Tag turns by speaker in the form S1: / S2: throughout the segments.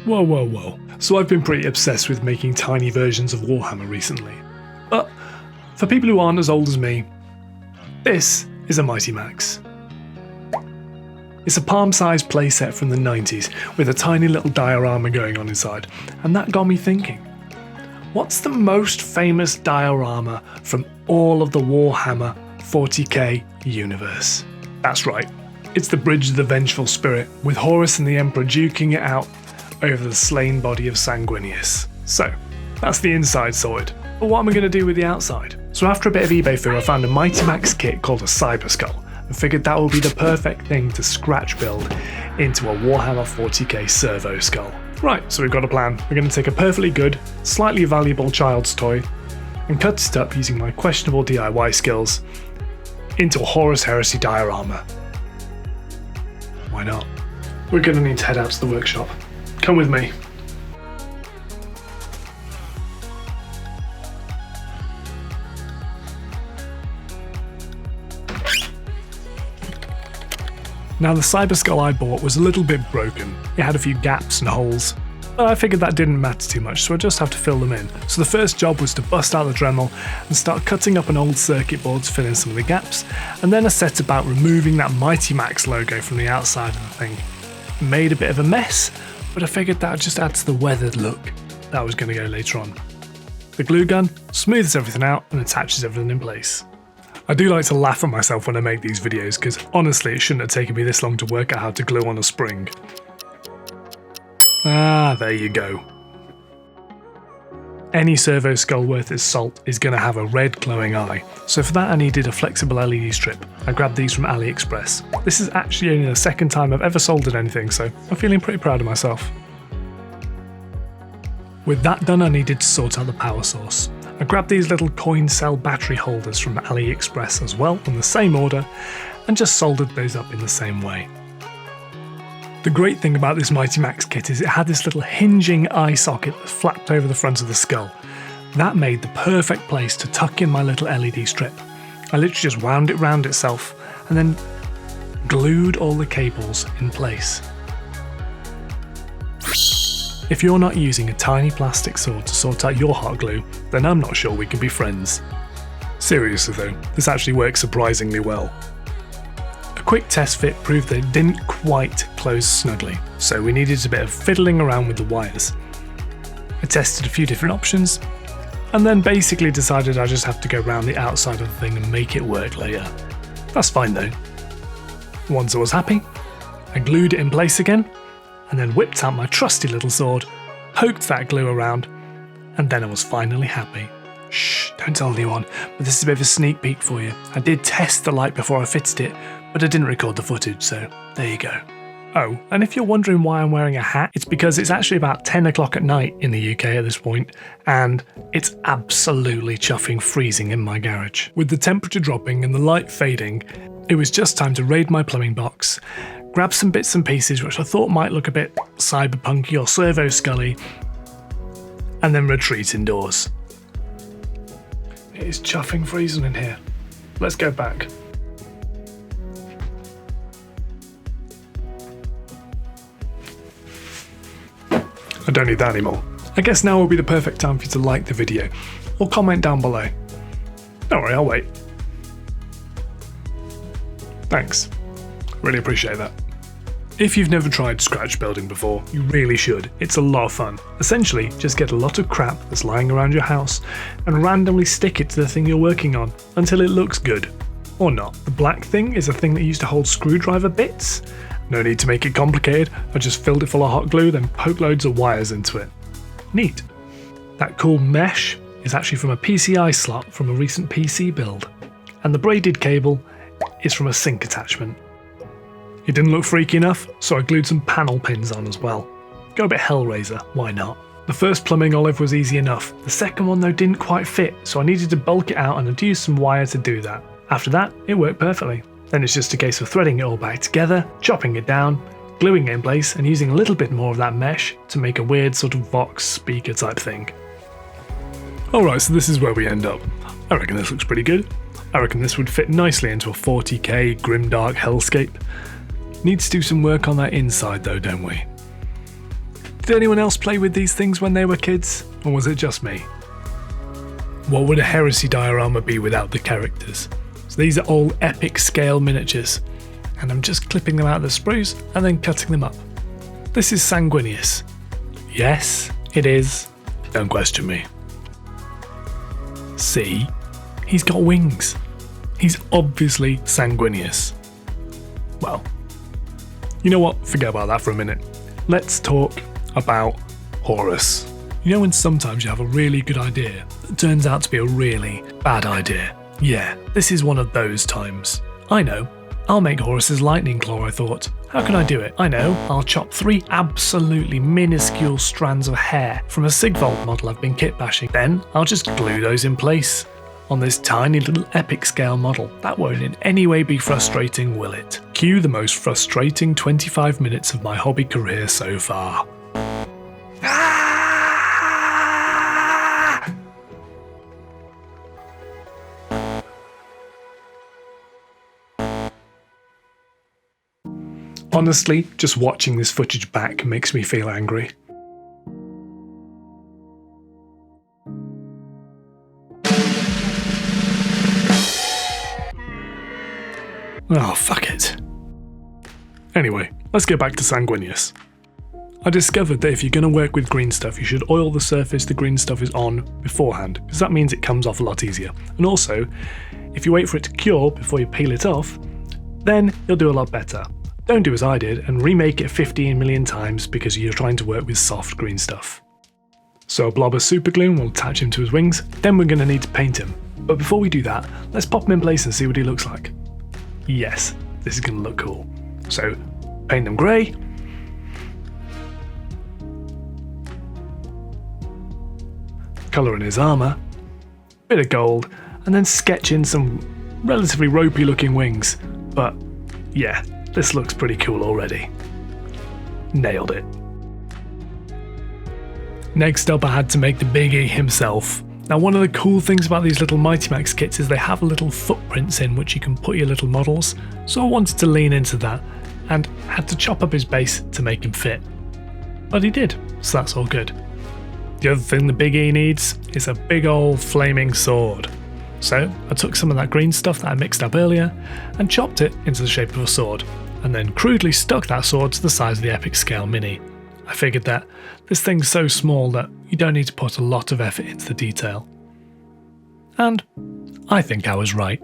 S1: Whoa, whoa, whoa. So I've been pretty obsessed with making tiny versions of Warhammer recently. But for people who aren't as old as me, this is a Mighty Max. It's a palm-sized playset from the 90s with a tiny little diorama going on inside, and that got me thinking, what's the most famous diorama from all of the Warhammer 40k universe? That's right, it's the Bridge of the Vengeful Spirit, with Horus and the Emperor duking it out over the slain body of Sanguinius. So, that's the inside sorted, but what am I going to do with the outside? So after a bit of eBay foo, I found a Mighty Max kit called a Cyber Skull, and figured that would be the perfect thing to scratch build into a Warhammer 40k servo skull. Right, so we've got a plan. We're going to take a perfectly good, slightly valuable child's toy and cut it up using my questionable DIY skills into a Horus Heresy diorama. Why not? We're going to need to head out to the workshop. Come with me. Now the Cyber Skull I bought was a little bit broken. It had a few gaps and holes, but I figured that didn't matter too much, so I just have to fill them in. So the first job was to bust out the Dremel and start cutting up an old circuit board to fill in some of the gaps, and then I set about removing that Mighty Max logo from the outside of the thing. It made a bit of a mess, but I figured that would just add to the weathered look that was going to go later on. The glue gun smooths everything out and attaches everything in place. I do like to laugh at myself when I make these videos, because honestly it shouldn't have taken me this long to work out how to glue on a spring. Ah, there you go. Any servo skull worth its salt is going to have a red glowing eye, so for that I needed a flexible LED strip. I grabbed these from AliExpress. This is actually only the second time I've ever soldered anything, so I'm feeling pretty proud of myself. With that done, I needed to sort out the power source. I grabbed these little coin cell battery holders from AliExpress as well on the same order and just soldered those up in the same way. The great thing about this Mighty Max kit is it had this little hinging eye socket that flapped over the front of the skull. That made the perfect place to tuck in my little LED strip. I literally just wound it round itself and then glued all the cables in place. If you're not using a tiny plastic sword to sort out your hot glue, then I'm not sure we can be friends. Seriously though, this actually works surprisingly well. A quick test fit proved that it didn't quite close snugly, so we needed a bit of fiddling around with the wires. I tested a few different options, and then basically decided I just have to go around the outside of the thing and make it work later. That's fine though. Once I was happy, I glued it in place again, and then whipped out my trusty little sword, poked that glue around, and then I was finally happy. Shh, don't tell anyone, but this is a bit of a sneak peek for you. I did test the light before I fitted it, but I didn't record the footage, so there you go. Oh, and if you're wondering why I'm wearing a hat, it's because it's actually about 10 o'clock at night in the UK at this point, and it's absolutely chuffing freezing in my garage. With the temperature dropping and the light fading, it was just time to raid my plumbing box, grab some bits and pieces which I thought might look a bit cyberpunky or servo scully, and then retreat indoors. It is chuffing freezing in here. Let's go back. I don't need that anymore. I guess now will be the perfect time for you to like the video, or comment down below. Don't worry, I'll wait. Thanks. Really appreciate that. If you've never tried scratch building before, you really should. It's a lot of fun. Essentially, just get a lot of crap that's lying around your house and randomly stick it to the thing you're working on until it looks good. Or not. The black thing is a thing that used to hold screwdriver bits. No need to make it complicated. I just filled it full of hot glue, then poked loads of wires into it. Neat. That cool mesh is actually from a PCI slot from a recent PC build. And the braided cable is from a sink attachment. It didn't look freaky enough, so I glued some panel pins on as well. Go a bit Hellraiser, why not? The first plumbing olive was easy enough. The second one though didn't quite fit, so I needed to bulk it out and I'd used some wire to do that. After that, it worked perfectly. Then it's just a case of threading it all back together, chopping it down, gluing it in place and using a little bit more of that mesh to make a weird sort of Vox speaker type thing. Alright, so this is where we end up. I reckon this looks pretty good. I reckon this would fit nicely into a 40k grimdark hellscape. Needs to do some work on that inside though, don't we? Did anyone else play with these things when they were kids, or was it just me? What would a Heresy diorama be without the characters? So these are all epic scale miniatures, and I'm just clipping them out of the sprues and then cutting them up. This is sanguineous. Yes, it is. Don't question me. See? He's got wings. He's obviously sanguineous. Well, you know what? Forget about that for a minute. Let's talk about Horus. You know when sometimes you have a really good idea that turns out to be a really bad idea? Yeah, this is one of those times. I know. I'll make Horus's lightning claw, I thought. How can I do it? I know. I'll chop 3 absolutely minuscule strands of hair from a Sigvolt model I've been kit bashing. Then I'll just glue those in place on this tiny little epic scale model. That won't in any way be frustrating, will it? Cue the most frustrating 25 minutes of my hobby career so far. Honestly, just watching this footage back makes me feel angry. Oh, fuck it. Anyway, let's get back to sanguineous. I discovered that if you're going to work with green stuff, you should oil the surface the green stuff is on beforehand, because that means it comes off a lot easier. And also, if you wait for it to cure before you peel it off, then you'll do a lot better. Don't do as I did and remake it 15 million times because you're trying to work with soft green stuff. So a blob of super glue will attach him to his wings, then we're going to need to paint him. But before we do that, let's pop him in place and see what he looks like. Yes, this is going to look cool. So, paint them grey. Colour in his armour. Bit of gold. And then sketch in some relatively ropey looking wings. But, yeah, this looks pretty cool already. Nailed it. Next up I had to make the Big E himself. Now one of the cool things about these little Mighty Max kits is they have little footprints in which you can put your little models, so I wanted to lean into that and had to chop up his base to make him fit. But he did, so that's all good. The other thing the Big E needs is a big old flaming sword. So I took some of that green stuff that I mixed up earlier and chopped it into the shape of a sword, and then crudely stuck that sword to the size of the epic scale mini. I figured that this thing's so small that you don't need to put a lot of effort into the detail. And I think I was right.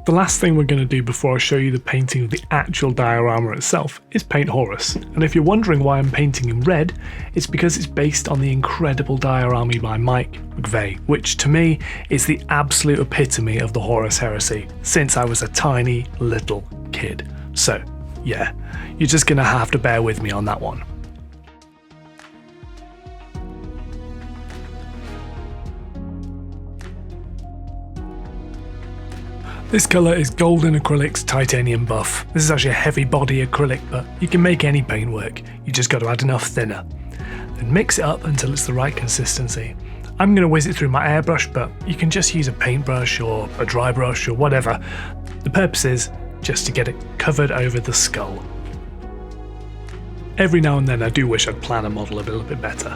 S1: The last thing we're going to do before I show you the painting of the actual diorama itself is paint Horus. And if you're wondering why I'm painting him red, it's because it's based on the incredible diorama by Mike McVeigh, which to me is the absolute epitome of the Horus Heresy since I was a tiny little kid. So yeah, you're just going to have to bear with me on that one. This colour is Golden Acrylics Titanium Buff. This is actually a heavy body acrylic, but you can make any paint work. You just got to add enough thinner. Then mix it up until it's the right consistency. I'm going to whiz it through my airbrush, but you can just use a paintbrush or a dry brush or whatever. The purpose is just to get it covered over the skull. Every now and then I do wish I'd planned a model a little bit better.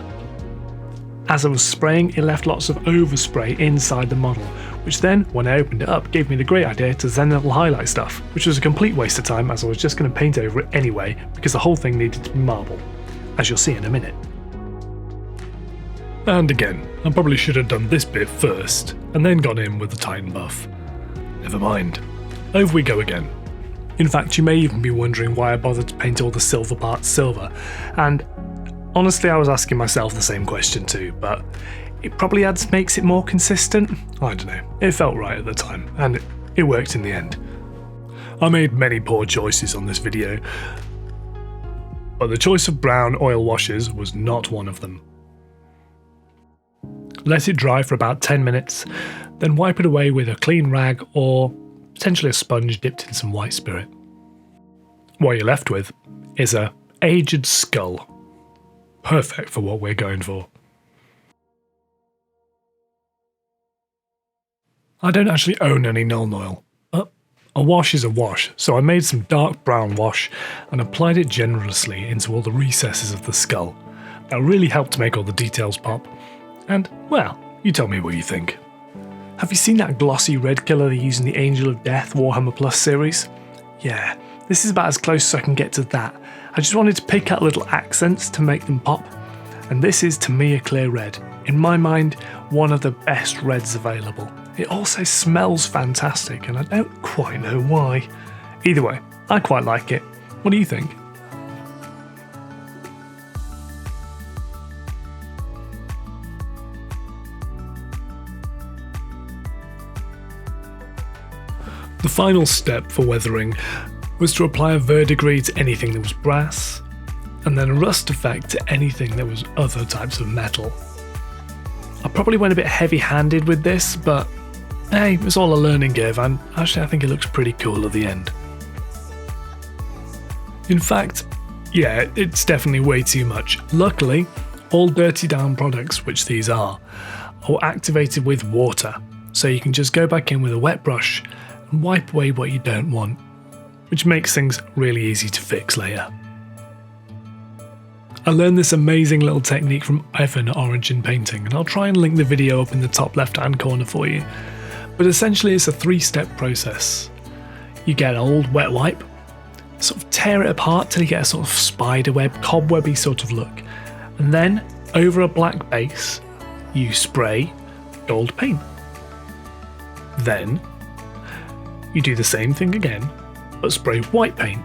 S1: As I was spraying, it left lots of overspray inside the model, which then, when I opened it up, gave me the great idea to Zenithal highlight stuff, which was a complete waste of time as I was just going to paint over it anyway because the whole thing needed to be marble, as you'll see in a minute. And again, I probably should have done this bit first, and then gone in with the Titan buff. Never mind. Over we go again. In fact, you may even be wondering why I bothered to paint all the silver parts silver, and honestly, I was asking myself the same question too, but it probably makes it more consistent. I don't know, it felt right at the time, and it worked in the end. I made many poor choices on this video, but the choice of brown oil washes was not one of them. Let it dry for about 10 minutes, then wipe it away with a clean rag or potentially a sponge dipped in some white spirit. What you're left with is a aged skull. Perfect for what we're going for. I don't actually own any Nuln Oil, but A wash is a wash, so I made some dark brown wash and applied it generously into all the recesses of the skull. That really helped to make all the details pop. And, well, you tell me what you think. Have you seen that glossy red colour they use in the Angel of Death Warhammer Plus series? Yeah, this is about as close as I can get to that. I just wanted to pick out little accents to make them pop. And this is, to me, a clear red. In my mind, one of the best reds available. It also smells fantastic, and I don't quite know why. Either way, I quite like it. What do you think? The final step for weathering was to apply a verdigris to anything that was brass, and then a rust effect to anything that was other types of metal. I probably went a bit heavy-handed with this, but hey, it was all a learning curve, and actually I think it looks pretty cool at the end. In fact, yeah, it's definitely way too much. Luckily, all dirty down products, which these are activated with water, so you can just go back in with a wet brush and wipe away what you don't want, which makes things really easy to fix later. I learned this amazing little technique from Evan at Origin Painting, and I'll try and link the video up in the top left hand corner for you. But essentially it's a 3-step process. You get an old wet wipe, sort of tear it apart till you get a sort of spiderweb, cobwebby sort of look, and then over a black base you spray gold paint. Then you do the same thing again, but spray white paint.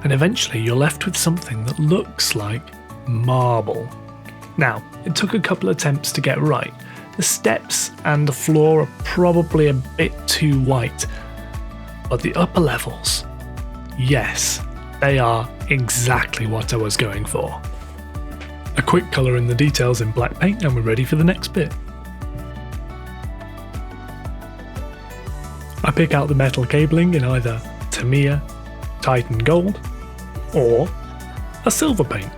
S1: And eventually you're left with something that looks like marble. Now, it took a couple attempts to get right. The steps and the floor are probably a bit too white, but the upper levels, yes, they are exactly what I was going for. A quick colour in the details in black paint and we're ready for the next bit. I pick out the metal cabling in either Tamiya, Titan Gold, or a silver paint,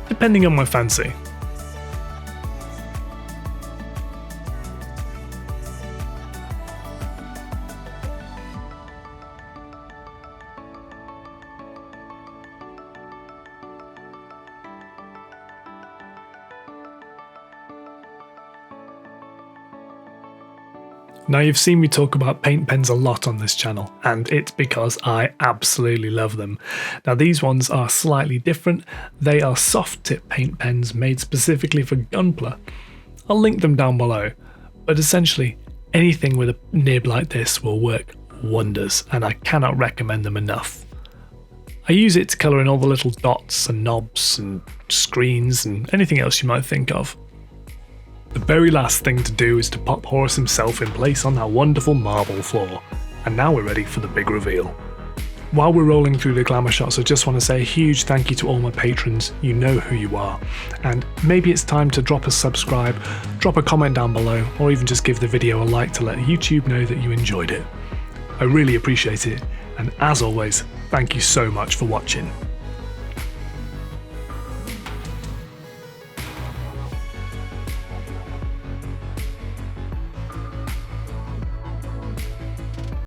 S1: depending on my fancy. Now, you've seen me talk about paint pens a lot on this channel, and it's because I absolutely love them. Now, these ones are slightly different. They are soft tip paint pens made specifically for Gunpla. I'll link them down below, but essentially anything with a nib like this will work wonders, and I cannot recommend them enough. I use it to colour in all the little dots and knobs and screens and anything else you might think of. The very last thing to do is to pop Horus himself in place on that wonderful marble floor, and now we're ready for the big reveal. While we're rolling through the glamour shots, I just want to say a huge thank you to all my patrons. You know who you are, and maybe it's time to drop a subscribe, drop a comment down below, or even just give the video a like to let YouTube know that you enjoyed it. I really appreciate it, and as always, thank you so much for watching.